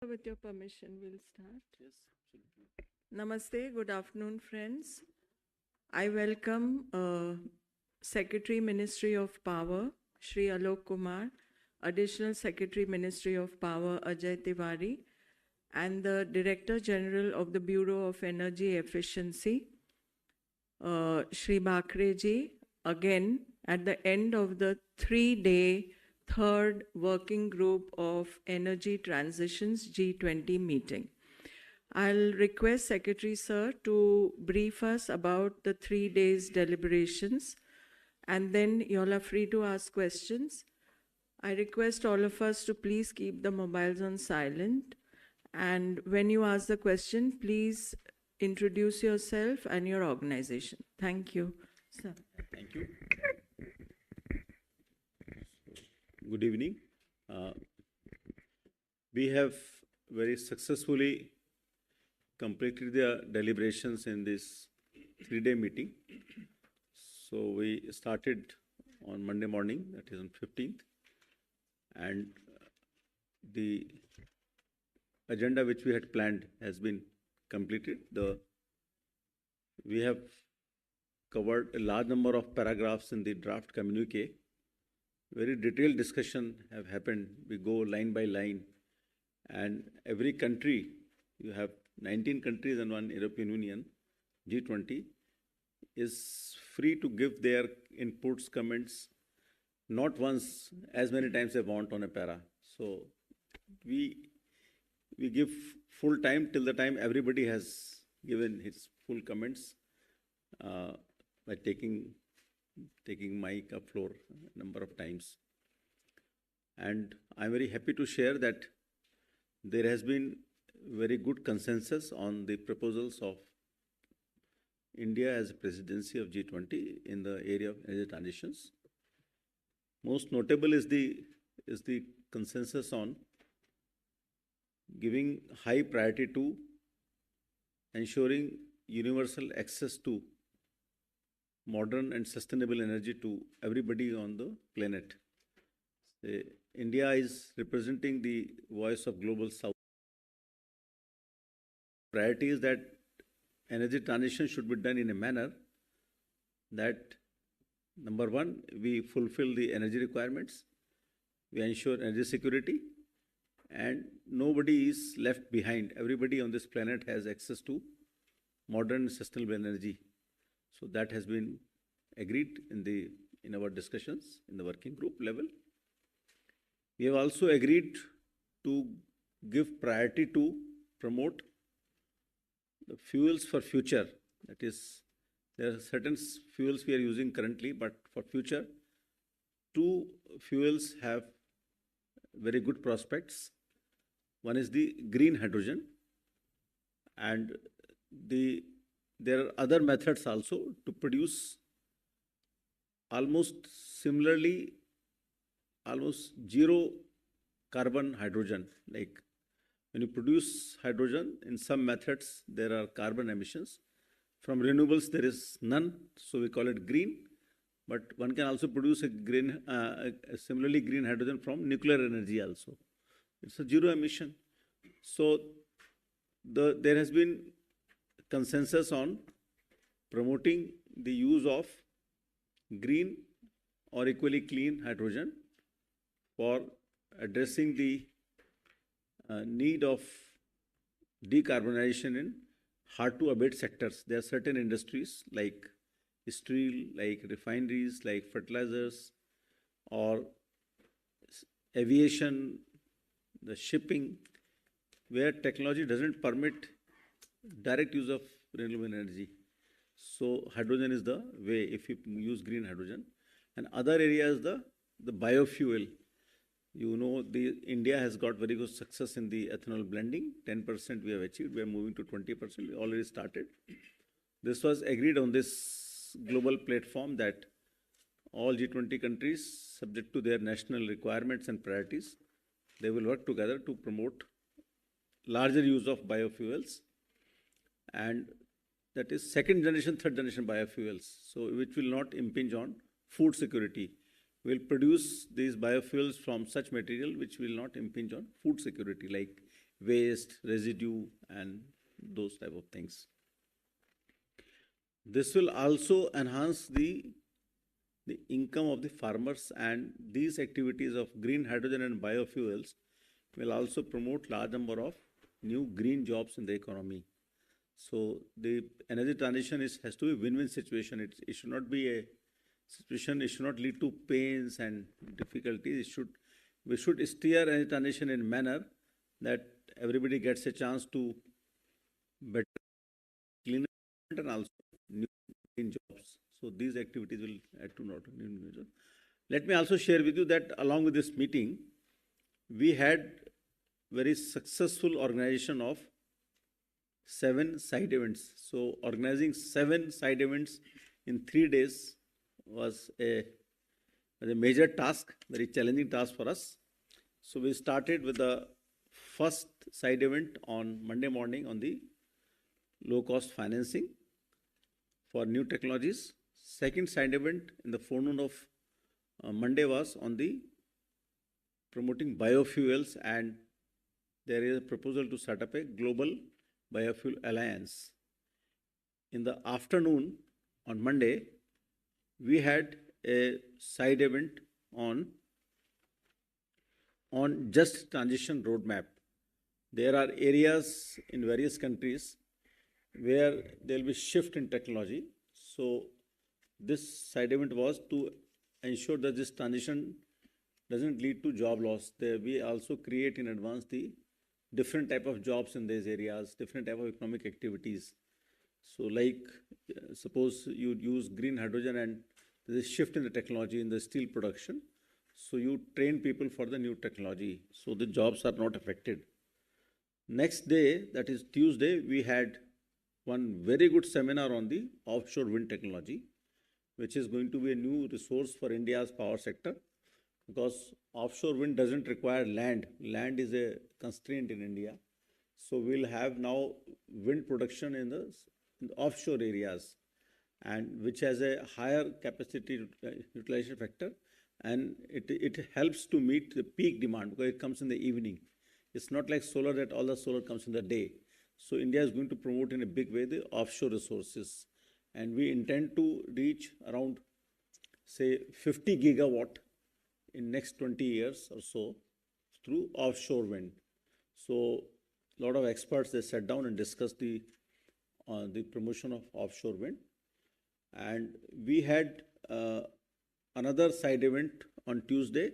With your permission, we'll start. Yes, absolutely. Namaste, good afternoon, friends. I welcome Secretary Ministry of Power, Shri Alok Kumar, Additional Secretary Ministry of Power, Ajay Tiwari, and the Director General of the Bureau of Energy Efficiency, Shri Bakreji, again at the end of the 3-day third working group of Energy Transitions G20 meeting. I'll request Secretary Sir to brief us about the 3 days deliberations, and then you'll are free to ask questions. I request all of us to please keep the mobiles on silent, and when you ask the question, please introduce yourself and your organization. Thank you, sir. Thank you. Good evening. We have very successfully completed the deliberations in this 3-day meeting. So we started on Monday morning, that is on 15th, and the agenda which we had planned has been completed. We have covered a large number of paragraphs in the draft communique. Very detailed discussion have happened. We go line by line, and every country, you have 19 countries and one European Union, G20, is free to give their inputs, comments, not once, as many times they want on a para. So we give full time till the time everybody has given his full comments by taking mic up floor a number of times. And I'm very happy to share that there has been very good consensus on the proposals of India as a presidency of G20 in the area of energy transitions. Most notable is the consensus on giving high priority to ensuring universal access to modern and sustainable energy to everybody on the planet. India is representing the voice of global south. Priority is that energy transition should be done in a manner that, number one, we fulfill the energy requirements, we ensure energy security, and nobody is left behind. Everybody on this planet has access to modern sustainable energy. So that has been agreed in our discussions in the working group level. We have also agreed to give priority to promote the fuels for future. That is, there are certain fuels we are using currently, but for future, 2 fuels have very good prospects. One is the green hydrogen, and there are other methods also to produce almost similarly, almost zero carbon hydrogen. Like when you produce hydrogen, in some methods there are carbon emissions. From renewables there is none, so we call it green. But one can also produce a similarly green hydrogen from nuclear energy also. It's a zero emission. So there has been consensus on promoting the use of green or equally clean hydrogen for addressing the need of decarbonization in hard to abate sectors. There are certain industries like steel, like refineries, like fertilizers, or aviation, the shipping, where technology doesn't permit direct use of renewable energy. So hydrogen is the way if you use green hydrogen. And other areas, the biofuel. You know, India has got very good success in the ethanol blending. 10% we have achieved. We are moving to 20%. We already started. This was agreed on this global platform that all G20 countries, subject to their national requirements and priorities, they will work together to promote larger use of biofuels, and that is second generation, third generation biofuels, so which will not impinge on food security. will produce these biofuels from such material which will not impinge on food security, like waste, residue, and those type of things. This will also enhance the income of the farmers, and these activities of green hydrogen and biofuels will also promote large number of new green jobs in the economy. So the energy transition has to be win-win situation. It should not be a situation, it should not lead to pains and difficulties. We should steer energy transition in a manner that everybody gets a chance to better, cleaner, and also new green jobs. So these activities will add to not only new jobs. Let me also share with you that along with this meeting, we had very successful organization of 7 side events. So organizing 7 side events in 3 days was a major task, very challenging task for us. So we started with the first side event on Monday morning on the low-cost financing for new technologies. Second side event in the forenoon of Monday was on the promoting biofuels, and there is a proposal to set up a global biofuel alliance. In the afternoon on Monday, we had a side event on just transition roadmap. There are areas in various countries where there will be shift in technology. So this side event was to ensure that this transition doesn't lead to job loss. We also create in advance the different type of jobs in these areas, different type of economic activities. So like suppose you use green hydrogen and there is a shift in the technology in the steel production. So you train people for the new technology, so the jobs are not affected. Next day, that is Tuesday, we had one very good seminar on the offshore wind technology, which is going to be a new resource for India's power sector, because offshore wind doesn't require land. Land is a constraint in India. So we'll have now wind production in the offshore areas, and which has a higher capacity utilization factor, and it helps to meet the peak demand because it comes in the evening. It's not like solar that all the solar comes in the day. So India is going to promote in a big way the offshore resources, and we intend to reach around say 50 gigawatt in next 20 years or so through offshore wind. So a lot of experts, they sat down and discussed the promotion of offshore wind. And we had another side event on Tuesday,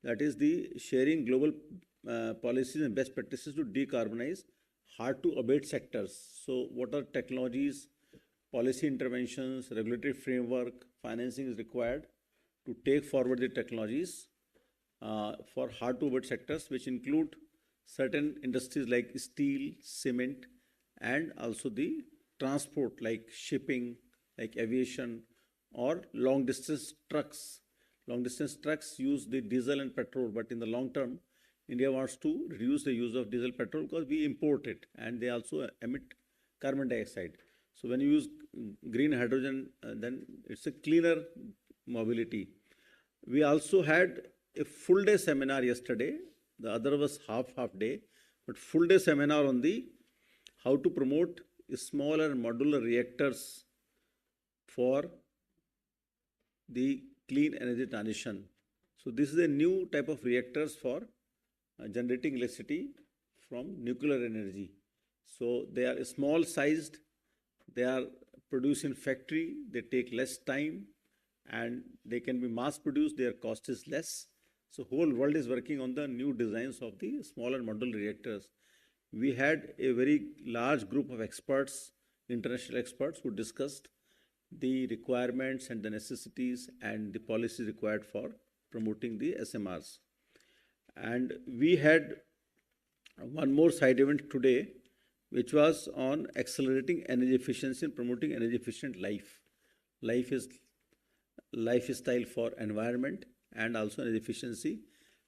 that is the sharing global policies and best practices to decarbonize hard to abate sectors. So what are technologies, policy interventions, regulatory framework, financing is required to take forward the technologies for hard to abate sectors, which include certain industries like steel, cement, and also the transport like shipping, like aviation, or long distance trucks. Long distance trucks use the diesel and petrol, but in the long term, India wants to reduce the use of diesel petrol because we import it, and they also emit carbon dioxide. So when you use green hydrogen, then it's a cleaner mobility. We also had a full day seminar yesterday. The other was half day, but full day seminar on the how to promote smaller modular reactors for the clean energy transition. So this is a new type of reactors for generating electricity from nuclear energy. So they are small sized, they are produced in factory, they take less time, and they can be mass produced, their cost is less. So whole world is working on the new designs of the smaller modular reactors. We had a very large group of experts, international experts, who discussed the requirements and the necessities and the policies required for promoting the SMRs. And we had one more side event today, which was on accelerating energy efficiency and promoting energy efficient life. Lifestyle for environment and also energy efficiency.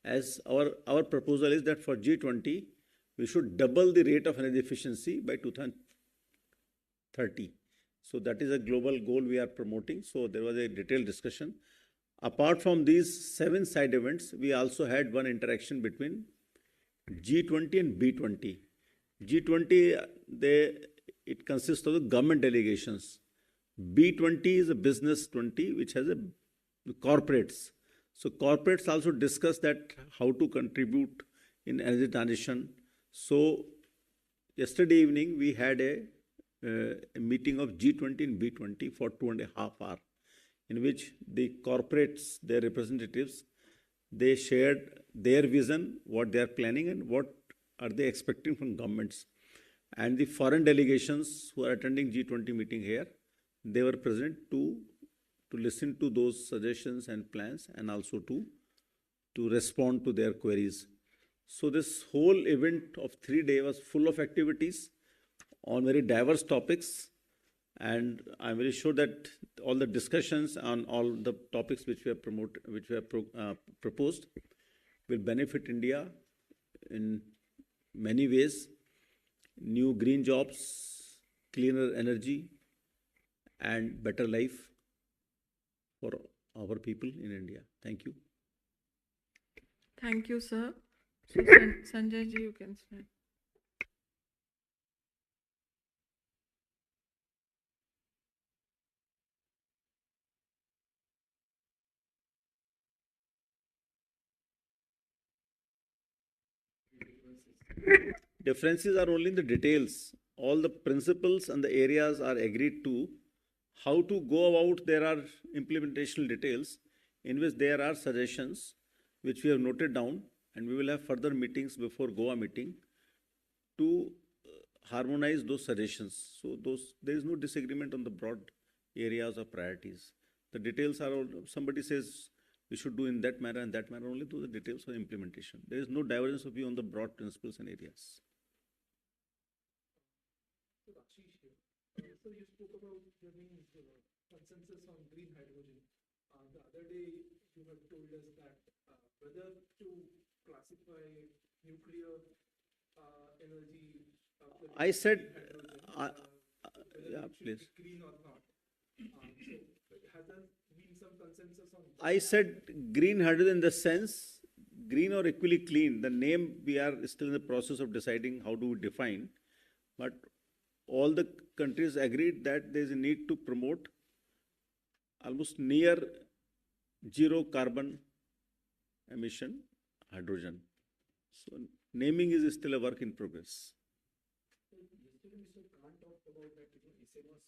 As our proposal is that for G20, we should double the rate of energy efficiency by 2030. So that is a global goal we are promoting. So there was a detailed discussion. Apart from these 7 side events, we also had one interaction between G20 and B20. G20, it consists of the government delegations. B20 is a business 20, which has a corporates. So corporates also discuss that how to contribute in energy transition. So yesterday evening we had a meeting of G20 and B20 for 2.5 hours, in which the corporates, their representatives, they shared their vision, what they are planning, and what are they expecting from governments. And the foreign delegations who are attending G20 meeting here, they were present to listen to those suggestions and plans, and also to respond to their queries. So this whole event of 3 days was full of activities on very diverse topics, and I'm very sure that all the discussions on all the topics which we have proposed will benefit India in many ways: new green jobs, cleaner energy, and better life for our people in India. Thank you. Thank you, sir. So, Sanjay ji, you can start. Differences are only in the details. All the principles and the areas are agreed to. How to go about, there are implementational details in which there are suggestions which we have noted down, and we will have further meetings before Goa meeting to harmonize those suggestions. So there is no disagreement on the broad areas of priorities. The details are all, somebody says we should do in that manner and that manner, only to the details of implementation. There is no divergence of view on the broad principles and areas. So you spoke about there being consensus on green hydrogen. The other day you have told us that whether to classify nuclear energy. I said, yeah, please. Green or not. So has there been some consensus on that? I said green hydrogen in the sense, green or equally clean. The name we are still in the process of deciding how to define, but all the countries agreed that there is a need to promote almost near zero carbon emission hydrogen. So naming is still a work in progress. So yesterday Mr. Khan talked about that, SMR's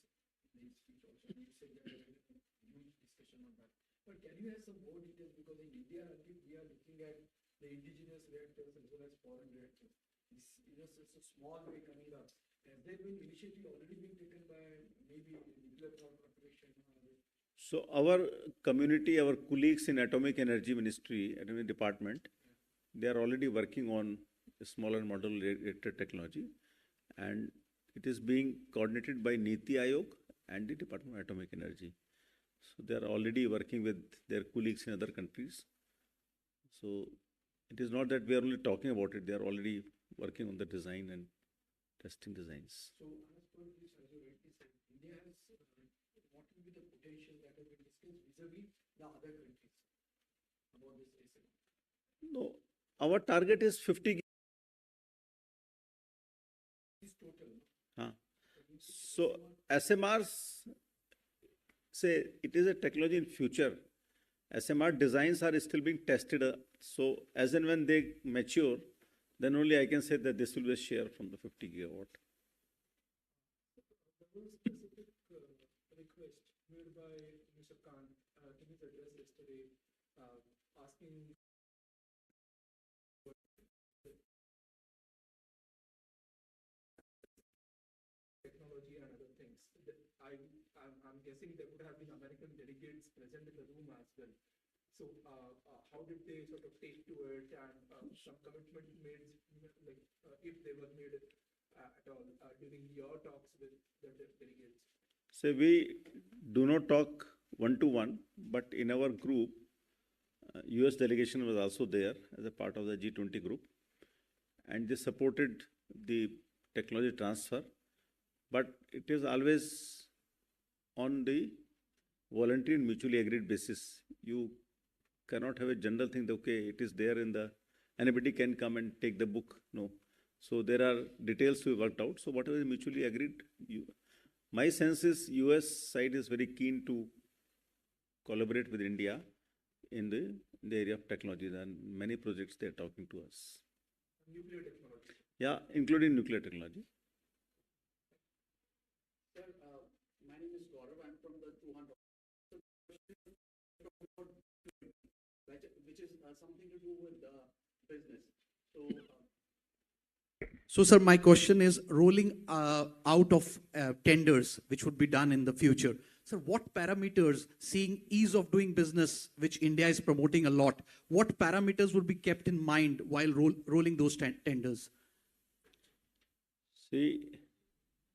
speech also. You said that there is a huge discussion on that. But can you have some more details? Because in India, we are looking at the indigenous reactors as well as foreign reactors. It's a small way coming up. Has there been initiative already been taken by maybe nuclear power corporation? So our community, our colleagues in Atomic Energy Ministry, Atomic Department, they are already working on a smaller modular reactor technology, and it is being coordinated by NITI Aayog and the Department of Atomic Energy. So they are already working with their colleagues in other countries. So it is not that we are only talking about it, they are already working on the design and testing designs. So as per this, as you rightly said, India has, what will be the potential that has been discussed vis-a-vis the other countries about this SMR? No, our target is 50 This total. So SMRs, say it is a technology in future. SMR designs are still being tested. So as and when they mature, then only I can say that this will be a share from the 50 gigawatt. There was a specific request made by Mr. Khan in his address yesterday, asking technology and other things. I'm guessing there would have been American delegates present in the room as well. So how did they sort of take to it, and some commitment made, like if they were made at all during your talks with the delegates? So we do not talk one-to-one, but in our group, US delegation was also there as a part of the G20 group, and they supported the technology transfer, but it is always on the voluntary and mutually agreed basis. You cannot have a general thing that, okay, it is there in the, anybody can come and take the book. No. So there are details to be worked out. So whatever is mutually agreed, my sense is US side is very keen to collaborate with India in the area of technology. There are many projects they are talking to us. Nuclear technology. Yeah, including nuclear technology. Sir, my name is Gaurav. I'm from the 200, which is something to do with business. So, sir, my question is rolling out of tenders, which would be done in the future. Sir, what parameters, seeing ease of doing business, which India is promoting a lot, what parameters would be kept in mind while rolling those tenders? See,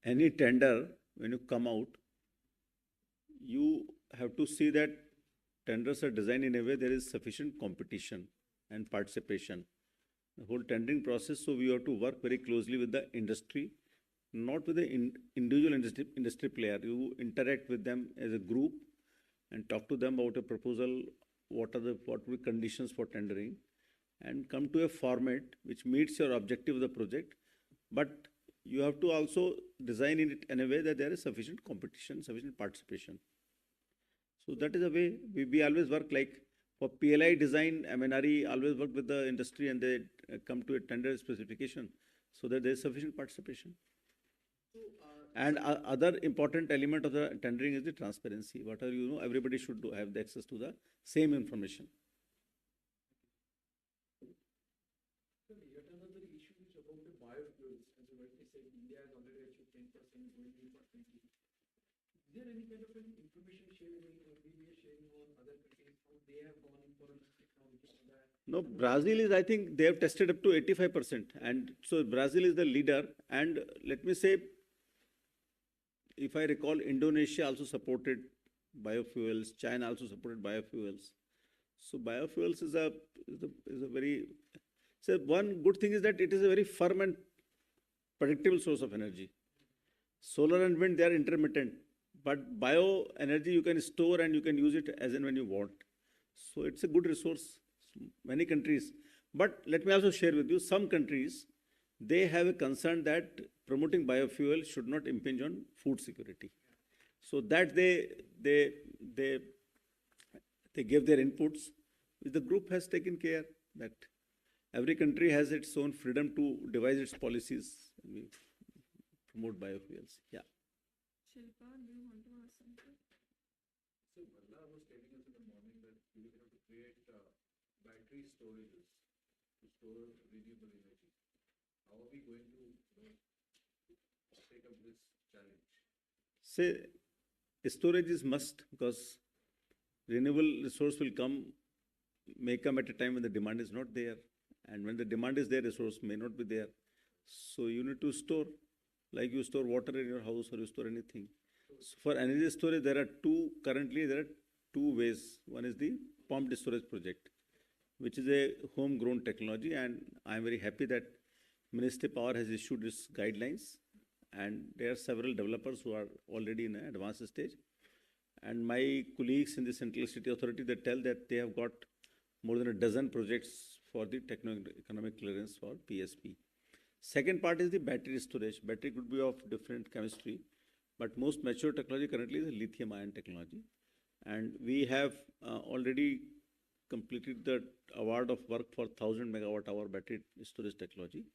any tender, when you come out, you have to see that tenders are designed in a way there is sufficient competition and participation. The whole tendering process, so we have to work very closely with the industry, not with the individual industry player. You interact with them as a group and talk to them about a proposal, what will be conditions for tendering, and come to a format which meets your objective of the project. But you have to also design it in a way that there is sufficient competition, sufficient participation. So that is the way we always work. Like for PLI design, MNRE always work with the industry and they come to a tender specification so that there is sufficient participation. And other important element of the tendering is the transparency. Whatever you know, everybody should have the access to the same information. So yet another issue is about the biofuels. As you rightly said, India has already achieved 10%, going to for 20. Is there any kind of an information sharing or media sharing on other countries, how they have gone in for this technology for that? No, Brazil is, I think they have tested up to 85%. And so Brazil is the leader. And let me say, if I recall, Indonesia also supported biofuels. China also supported biofuels. So biofuels is a very, so one good thing is that it is a very firm and predictable source of energy. Solar and wind, they are intermittent. But bioenergy you can store and you can use it as and when you want. So it's a good resource. Many countries. But let me also share with you, some countries, they have a concern that promoting biofuel should not impinge on food security. So that they give their inputs. The group has taken care that every country has its own freedom to devise its policies. We promote biofuels. Yeah. Shilpa, do you want to ask something? So Balla was telling us in the morning that we will have to create battery storages to store renewable energy. How are we going to take up this challenge? Say, storage is must because renewable resource will may come at a time when the demand is not there. And when the demand is there, resource may not be there. So you need to store, like you store water in your house or you store anything. So for energy storage, currently there are two ways. One is the pumped storage project, which is a homegrown technology. And I'm very happy that Ministry of Power has issued its guidelines. And there are several developers who are already in an advanced stage. And my colleagues in the Central City Authority, they tell that they have got more than a dozen projects for the techno-economic clearance for PSP. Second part is the battery storage. Battery could be of different chemistry, but most mature technology currently is lithium-ion technology. And we have already completed the award of work for 1,000 megawatt hour battery storage technology.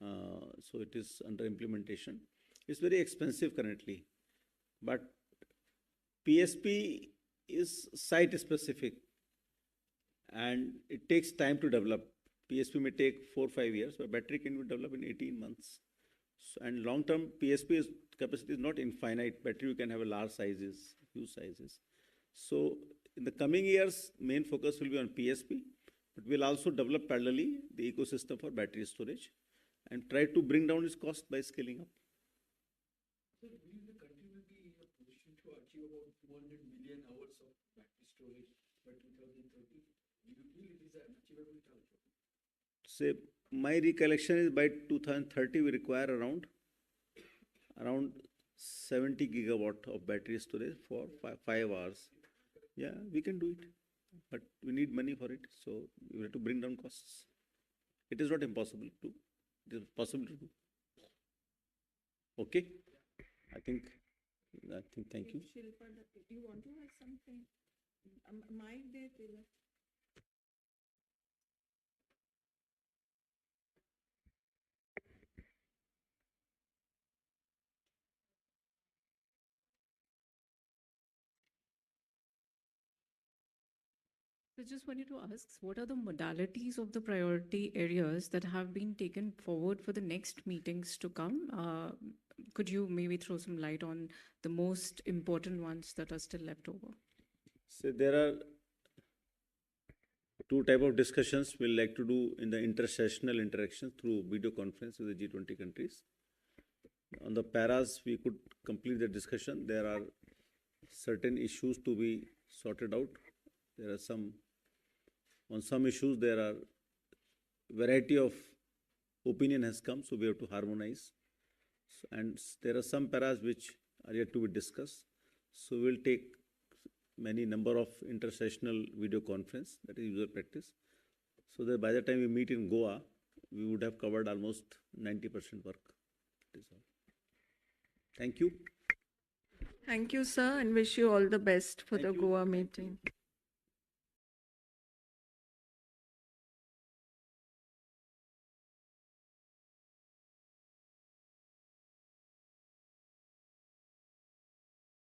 So it is under implementation. It's very expensive currently, but PSP is site specific and it takes time to develop. PSP may take 4 or 5 years, but battery can be developed in 18 months. So, and long-term PSP capacity is not infinite. Battery you can have a large sizes, huge sizes. So in the coming years, main focus will be on PSP, but we'll also develop parallelly the ecosystem for battery storage and try to bring down its cost by scaling up. So will the country will be in a position to achieve about 200 million hours of battery storage by 2030? Do you feel it is an achievable target? Say, my recollection is by 2030 we require around 70 gigawatt of battery storage for 5 hours. Yeah, we can do it, but we need money for it. So we have to bring down costs. It is not impossible to. It is possible to do. Okay. I think. Thank you. Shilpa, do you want to add something? Mic there, Tilak. So just wanted to ask, what are the modalities of the priority areas that have been taken forward for the next meetings to come? Could you maybe throw some light on the most important ones that are still left over? So there are two type of discussions we'll like to do in the intersessional interaction through video conference with the G20 countries. On the paras, we could complete the discussion. There are certain issues to be sorted out. There are on some issues, there are variety of opinion has come, so we have to harmonize. So, and there are some paras which are yet to be discussed. So we'll take many number of intersessional video conference, that is user practice, so that by the time we meet in Goa, we would have covered almost 90% work. That is all. Thank you. Thank you, sir, and wish you all the best for the Goa meeting.